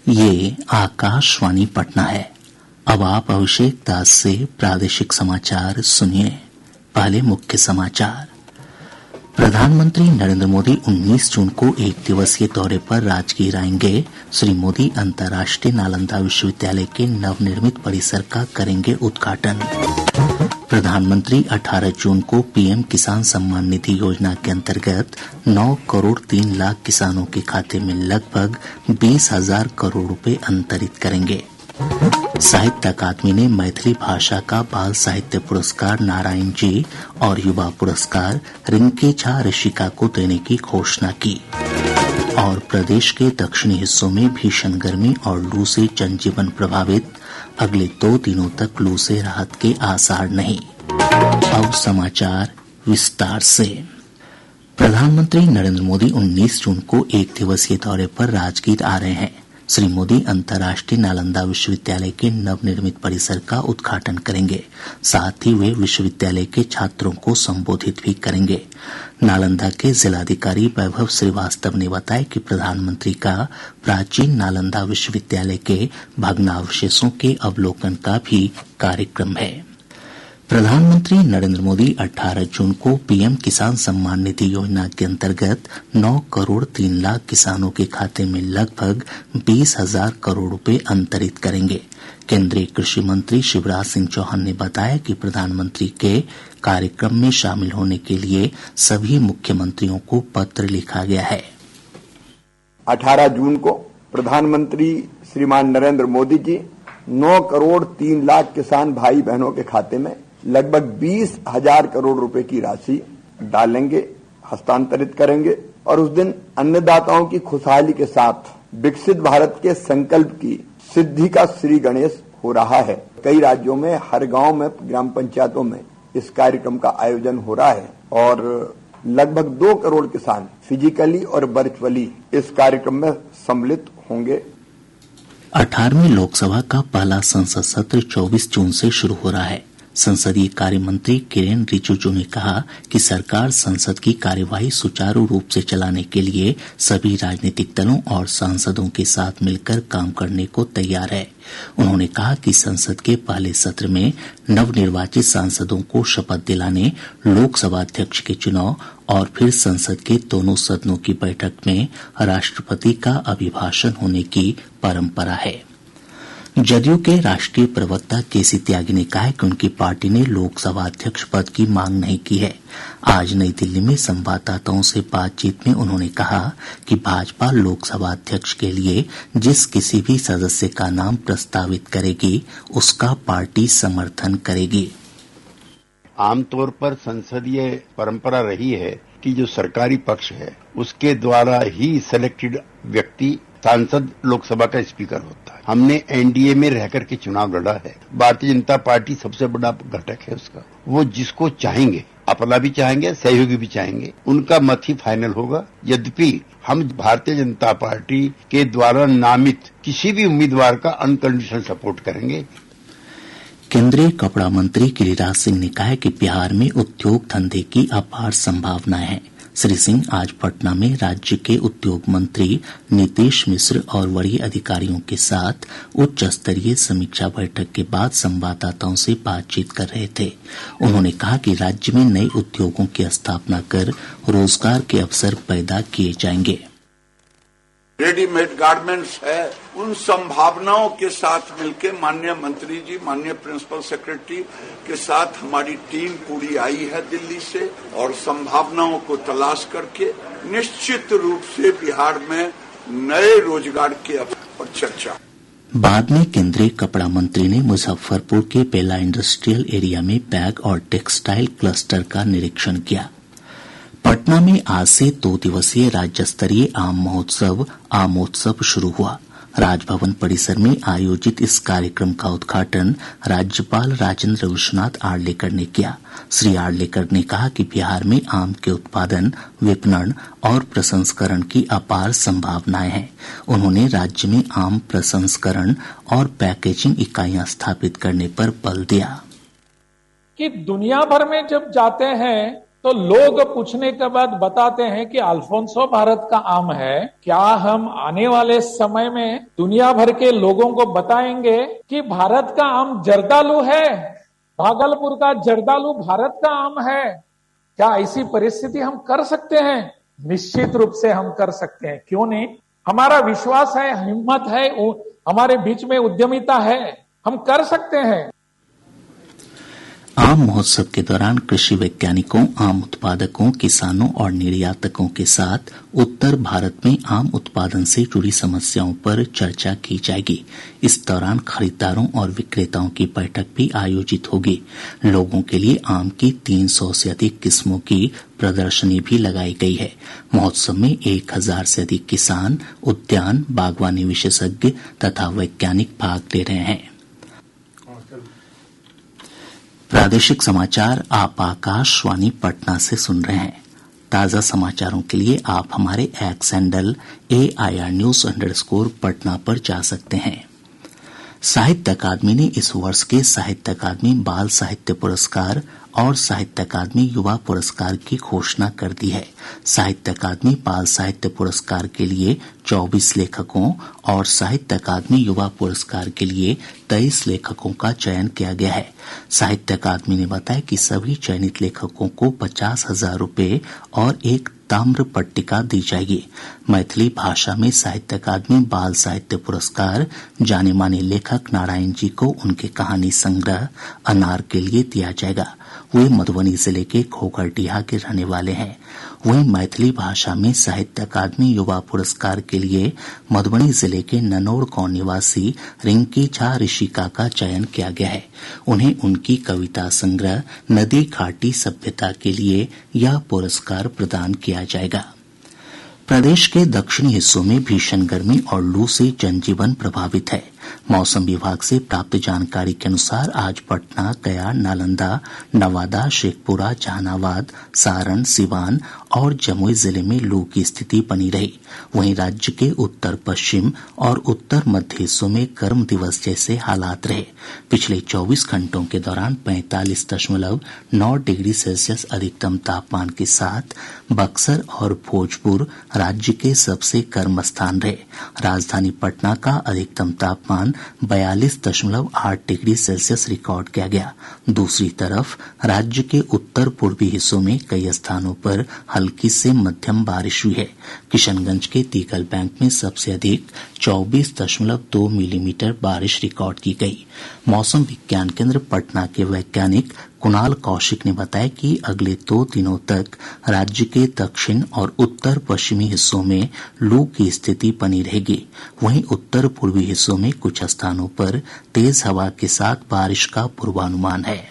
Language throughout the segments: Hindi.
ये आकाशवाणी पटना है। अब आप अभिषेक दास से प्रादेशिक समाचार सुनिए। पहले मुख्य समाचार। प्रधानमंत्री नरेंद्र मोदी 19 जून को एक दिवसीय दौरे पर राजगीर आएंगे। श्री मोदी अंतर्राष्ट्रीय नालंदा विश्वविद्यालय के नवनिर्मित परिसर का करेंगे उद्घाटन। प्रधानमंत्री 18 जून को पीएम किसान सम्मान निधि योजना के अंतर्गत 9 करोड़ 3 लाख किसानों के खाते में लगभग 20,000 करोड़ रुपए अंतरित करेंगे। साहित्य अकादमी ने मैथिली भाषा का बाल साहित्य पुरस्कार नारायण जी और युवा पुरस्कार रिंकी झा ऋषिका को देने की घोषणा की। और प्रदेश के दक्षिणी हिस्सों में भीषण गर्मी और लू से जनजीवन प्रभावित। अगले 2 दिनों तक लू से राहत के आसार नहीं। अब समाचार विस्तार से। प्रधानमंत्री नरेंद्र मोदी 19 जून को एक दिवसीय दौरे पर राजगीर आ रहे हैं। श्री मोदी अंतर्राष्ट्रीय नालंदा विश्वविद्यालय के नवनिर्मित परिसर का उद्घाटन करेंगे। साथ ही वे विश्वविद्यालय के छात्रों को संबोधित भी करेंगे। नालंदा के जिलाधिकारी वैभव श्रीवास्तव ने बताया कि प्रधानमंत्री का प्राचीन नालंदा विश्वविद्यालय के भग्नावशेषों के अवलोकन का भी कार्यक्रम है। प्रधानमंत्री नरेंद्र मोदी 18 जून को पीएम किसान सम्मान निधि योजना के अंतर्गत 9 करोड़ 3 लाख किसानों के खाते में लगभग 20,000 करोड़ रुपए अंतरित करेंगे। केंद्रीय कृषि मंत्री शिवराज सिंह चौहान ने बताया कि प्रधानमंत्री के कार्यक्रम में शामिल होने के लिए सभी मुख्यमंत्रियों को पत्र लिखा गया है। 18 जून को प्रधानमंत्री श्रीमान नरेंद्र मोदी जी 9 करोड़ 3 लाख किसान भाई बहनों के खाते में लगभग 20,000 करोड़ रुपए की राशि डालेंगे, हस्तांतरित करेंगे और उस दिन अन्नदाताओं की खुशहाली के साथ विकसित भारत के संकल्प की सिद्धि का श्री गणेश हो रहा है। कई राज्यों में हर गांव में ग्राम पंचायतों में इस कार्यक्रम का आयोजन हो रहा है और लगभग 2 करोड़ किसान फिजिकली और वर्चुअली इस कार्यक्रम में सम्मिलित होंगे। 18वीं लोकसभा का पहला संसद सत्र 24 जून से शुरू हो रहा है। संसदीय कार्य मंत्री किरेन रिजिजू ने कहा कि सरकार संसद की कार्यवाही सुचारू रूप से चलाने के लिए सभी राजनीतिक दलों और सांसदों के साथ मिलकर काम करने को तैयार है। उन्होंने कहा कि संसद के पहले सत्र में नवनिर्वाचित सांसदों को शपथ दिलाने, लोकसभा अध्यक्ष के चुनाव और फिर संसद के दोनों सदनों की बैठक में राष्ट्रपति का अभिभाषण होने की परंपरा है। जदयू के राष्ट्रीय प्रवक्ता केसी त्यागी ने कहा है कि उनकी पार्टी ने लोकसभा अध्यक्ष पद की मांग नहीं की है। आज नई दिल्ली में संवाददाताओं से बातचीत में उन्होंने कहा कि भाजपा लोकसभा अध्यक्ष के लिए जिस किसी भी सदस्य का नाम प्रस्तावित करेगी उसका पार्टी समर्थन करेगी। आमतौर पर संसदीय परंपरा रही है कि जो सरकारी पक्ष है उसके द्वारा ही सिलेक्टेड व्यक्ति सांसद लोकसभा का स्पीकर होता है। हमने एनडीए में रहकर के चुनाव लड़ा है। भारतीय जनता पार्टी सबसे बड़ा घटक है उसका। वो जिसको चाहेंगे, अपना भी चाहेंगे, सहयोगी भी चाहेंगे, उनका मत ही फाइनल होगा। यद्यपि हम भारतीय जनता पार्टी के द्वारा नामित किसी भी उम्मीदवार का अनकंडीशनल सपोर्ट करेंगे। केंद्रीय कपड़ा मंत्री गिरिराज सिंह ने कहा है कि बिहार में उद्योग धंधे की अपार संभावनाएं हैं। श्री सिंह आज पटना में राज्य के उद्योग मंत्री नीतीश मिश्र और वरीय अधिकारियों के साथ उच्च स्तरीय समीक्षा बैठक के बाद संवाददाताओं से बातचीत कर रहे थे। उन्होंने कहा कि राज्य में नए उद्योगों की स्थापना कर रोजगार के अवसर पैदा किए जाएंगे। रेडीमेड गारमेंट्स है, उन संभावनाओं के साथ मिलकर माननीय मंत्री जी, माननीय प्रिंसिपल सेक्रेटरी के साथ हमारी टीम पूरी आई है दिल्ली से और संभावनाओं को तलाश करके निश्चित रूप से बिहार में नए रोजगार के अवसर पर चर्चा। बाद में केंद्रीय कपड़ा मंत्री ने मुजफ्फरपुर के बेला इंडस्ट्रियल एरिया में बैग और टेक्सटाइल क्लस्टर का निरीक्षण किया। पटना में आज से 2 दिवसीय राज्य स्तरीय आमोत्सव शुरू हुआ। राजभवन परिसर में आयोजित इस कार्यक्रम का उद्घाटन राज्यपाल राजेंद्र विश्वनाथ आर्लेकर ने किया। श्री आर्लेकर ने कहा कि बिहार में आम के उत्पादन, विपणन और प्रसंस्करण की अपार संभावनाएं हैं। उन्होंने राज्य में आम प्रसंस्करण और पैकेजिंग इकाइयां स्थापित करने पर बल दिया कि दुनिया भर में जब जाते हैं तो लोग पूछने के बाद बताते हैं कि अल्फोंसो भारत का आम है। क्या हम आने वाले समय में दुनिया भर के लोगों को बताएंगे कि भारत का आम जर्दालू है, भागलपुर का जर्दालू भारत का आम है? क्या ऐसी परिस्थिति हम कर सकते हैं? निश्चित रूप से हम कर सकते हैं, क्यों नहीं? हमारा विश्वास है, हिम्मत है, हमारे बीच में उद्यमिता है, हम कर सकते हैं। आम महोत्सव के दौरान कृषि वैज्ञानिकों, आम उत्पादकों, किसानों और निर्यातकों के साथ उत्तर भारत में आम उत्पादन से जुड़ी समस्याओं पर चर्चा की जाएगी। इस दौरान खरीदारों और विक्रेताओं की बैठक भी आयोजित होगी। लोगों के लिए आम की 300 से अधिक किस्मों की प्रदर्शनी भी लगाई गई है। महोत्सव में 1000 से अधिक किसान, उद्यान, बागवानी विशेषज्ञ तथा वैज्ञानिक भाग ले रहे हैं। प्रादेशिक समाचार आप आकाशवाणी पटना से सुन रहे हैं। ताज़ा समाचारों के लिए आप हमारे एक्स हैंडल AIR News _ पर जा सकते हैं। साहित्य अकादमी ने इस वर्ष के साहित्य अकादमी बाल साहित्य पुरस्कार और साहित्य अकादमी युवा पुरस्कार की घोषणा कर दी है। साहित्य अकादमी बाल साहित्य पुरस्कार के लिए 24 लेखकों और साहित्य अकादमी युवा पुरस्कार के लिए 23 लेखकों का चयन किया गया है। साहित्य अकादमी ने बताया कि सभी चयनित लेखकों को 50,000 रुपये और एक ताम्र पट्टिका दी जाएगी। मैथिली भाषा में साहित्य अकादमी बाल साहित्य पुरस्कार जाने माने लेखक नारायण जी को उनके कहानी संग्रह अनार के लिए दिया जाएगा। वे मधुबनी जिले के घोघरडीहा के रहने वाले हैं। वहीं मैथिली भाषा में साहित्य अकादमी युवा पुरस्कार के लिए मधुबनी जिले के ननौर गांव निवासी रिंकी झा ऋषिका का चयन किया गया है। उन्हें उनकी कविता संग्रह नदी घाटी सभ्यता के लिए यह पुरस्कार प्रदान किया जाएगा। प्रदेश के दक्षिणी हिस्सों में भीषण गर्मी और लू से जनजीवन प्रभावित है। मौसम विभाग से प्राप्त जानकारी के अनुसार आज पटना, गया, नालंदा, नवादा, शेखपुरा, जहानाबाद, सारण, सिवान और जमुई जिले में लू की स्थिति बनी रही। वहीं राज्य के उत्तर पश्चिम और उत्तर मध्य हिस्सों में गर्म दिवस जैसे हालात रहे। पिछले 24 घंटों के दौरान 45.9 डिग्री सेल्सियस अधिकतम तापमान के साथ बक्सर और भोजपुर राज्य के सबसे गर्म स्थान रहे। राजधानी पटना का अधिकतम तापमान 42.8 डिग्री सेल्सियस रिकॉर्ड किया गया। दूसरी तरफ राज्य के उत्तर पूर्वी हिस्सों में कई स्थानों पर हल्की से मध्यम बारिश हुई है। किशनगंज के तीगल बैंक में सबसे अधिक 24.2 मिलीमीटर बारिश रिकॉर्ड की गई। मौसम विज्ञान केंद्र पटना के वैज्ञानिक कुणाल कौशिक ने बताया कि अगले 2 दिनों तक राज्य के दक्षिण और उत्तर पश्चिमी हिस्सों में लू की स्थिति बनी रहेगी। वहीं उत्तर पूर्वी हिस्सों में कुछ स्थानों पर तेज हवा के साथ बारिश का पूर्वानुमान है।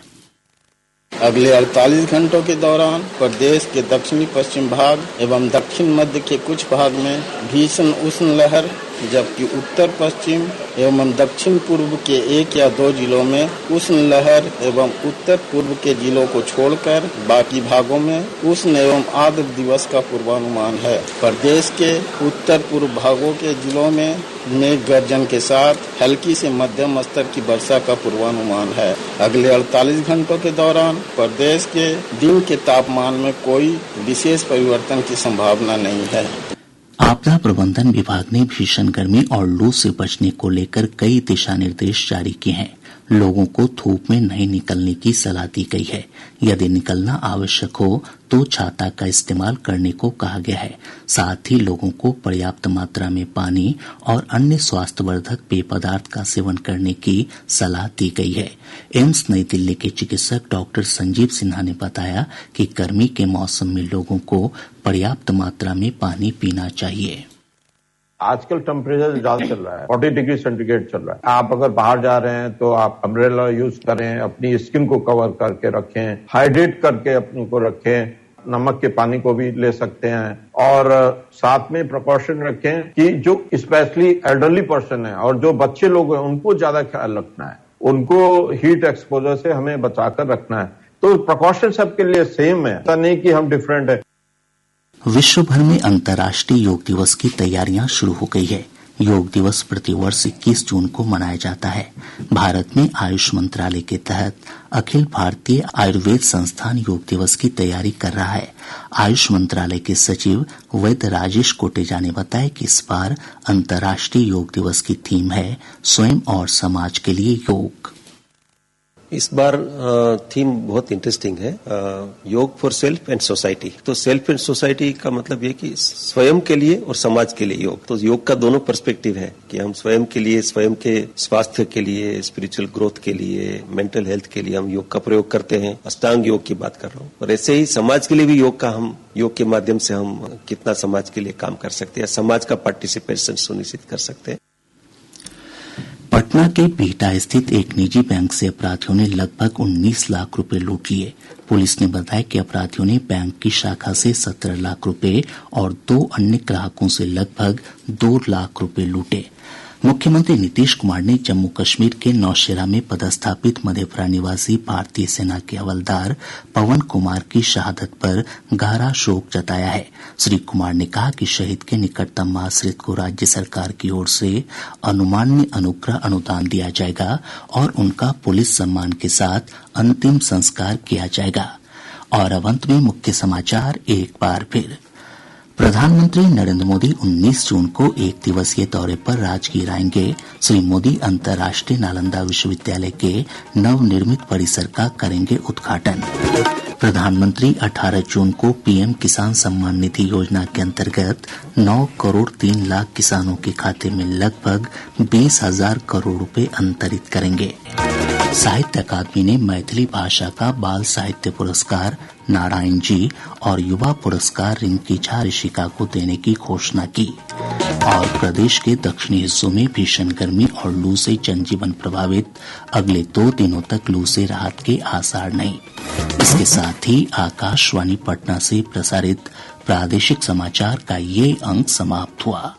अगले 48 घंटों के दौरान प्रदेश के दक्षिणी पश्चिम भाग एवं दक्षिण मध्य के कुछ भाग में भीषण उष्ण लहर, जबकि उत्तर पश्चिम एवं दक्षिण पूर्व के 1 या 2 जिलों में उष्ण लहर एवं उत्तर पूर्व के जिलों को छोड़कर बाकी भागों में उष्ण एवं आर्द्र दिवस का पूर्वानुमान है। प्रदेश के उत्तर पूर्व भागों के जिलों में मेघ गर्जन के साथ हल्की से मध्यम स्तर की वर्षा का पूर्वानुमान है। अगले 48 घंटों के दौरान प्रदेश के दिन के तापमान में कोई विशेष परिवर्तन की संभावना नहीं है। आपदा प्रबंधन विभाग ने भीषण गर्मी और लू से बचने को लेकर कई दिशा निर्देश जारी किए हैं। लोगों को धूप में नहीं निकलने की सलाह दी गई है। यदि निकलना आवश्यक हो तो छाता का इस्तेमाल करने को कहा गया है। साथ ही लोगों को पर्याप्त मात्रा में पानी और अन्य स्वास्थ्यवर्धक पेय पदार्थ का सेवन करने की सलाह दी गई है। एम्स नई दिल्ली के चिकित्सक डॉक्टर संजीव सिन्हा ने बताया कि गर्मी के मौसम में लोगों को पर्याप्त मात्रा में पानी पीना चाहिए। आजकल टेम्परेचर ज्यादा चल रहा है, 40 डिग्री सेंटीग्रेड चल रहा है। आप अगर बाहर जा रहे हैं तो आप अम्ब्रेला यूज करें, अपनी स्किन को कवर करके रखें, हाइड्रेट करके अपने को रखें, नमक के पानी को भी ले सकते हैं और साथ में प्रिकॉशन रखें कि जो स्पेशली एल्डरली पर्सन है और जो बच्चे लोग हैं उनको ज्यादा ख्याल रखना है, उनको हीट एक्सपोजर से हमें बचाकर रखना है। तो प्रिकॉशन सबके लिए सेम है, ऐसा नहीं कि हम डिफरेंट है। विश्व भर में अंतर्राष्ट्रीय योग दिवस की तैयारियां शुरू हो गई है। योग दिवस प्रतिवर्ष 21 जून को मनाया जाता है। भारत में आयुष मंत्रालय के तहत अखिल भारतीय आयुर्वेद संस्थान योग दिवस की तैयारी कर रहा है। आयुष मंत्रालय के सचिव वैद्य राजेश कोटेचा ने बताया कि इस बार अंतर्राष्ट्रीय योग दिवस की थीम है स्वयं और समाज के लिए योग। इस बार थीम बहुत इंटरेस्टिंग है, योग फॉर सेल्फ एंड सोसाइटी। तो सेल्फ एंड सोसाइटी का मतलब ये कि स्वयं के लिए और समाज के लिए योग। तो योग का दोनों पर्सपेक्टिव है कि हम स्वयं के लिए, स्वयं के स्वास्थ्य के लिए, स्पिरिचुअल ग्रोथ के लिए, मेंटल हेल्थ के लिए हम योग का प्रयोग करते हैं। अष्टांग योग की बात कर रहा हूँ। और ऐसे ही समाज के लिए भी योग के माध्यम से हम कितना समाज के लिए काम कर सकते हैं, समाज का पार्टिसिपेशन सुनिश्चित कर सकते हैं। पटना के बिहटा स्थित एक निजी बैंक से अपराधियों ने लगभग 19 लाख रुपए लूट लिए। पुलिस ने बताया कि अपराधियों ने बैंक की शाखा से 17 लाख रुपए और 2 अन्य ग्राहकों से लगभग 2 लाख रुपए लूटे। मुख्यमंत्री नीतीश कुमार ने जम्मू कश्मीर के नौशेरा में पदस्थापित मधेपुरा निवासी भारतीय सेना के हवलदार पवन कुमार की शहादत पर गहरा शोक जताया है। श्री कुमार ने कहा कि शहीद के निकटतम आश्रित को राज्य सरकार की ओर से अनुमान्य अनुग्रह अनुदान दिया जाएगा और उनका पुलिस सम्मान के साथ अंतिम संस्कार किया जाएगा। और अब अंत में मुख्य समाचार एक बार फिर। प्रधानमंत्री नरेंद्र मोदी 19 जून को एक दिवसीय दौरे पर राजगीर आएंगे। श्री मोदी अंतर्राष्ट्रीय नालंदा विश्वविद्यालय के नवनिर्मित परिसर का करेंगे उद्घाटन। प्रधानमंत्री 18 जून को पीएम किसान सम्मान निधि योजना के अंतर्गत 9 करोड़ 3 लाख किसानों के खाते में लगभग 20,000 करोड़ रुपए अंतरित करेंगे। साहित्य अकादमी ने मैथिली भाषा का बाल साहित्य पुरस्कार नारायण जी और युवा पुरस्कार रिंकी झा ऋषिका को देने की घोषणा की। और प्रदेश के दक्षिणी हिस्सों में भीषण गर्मी और लू से जनजीवन प्रभावित, अगले 2 दिनों तक लू से राहत के आसार नहीं। इसके साथ ही आकाशवाणी पटना से प्रसारित प्रादेशिक समाचार का ये अंक समाप्त हुआ।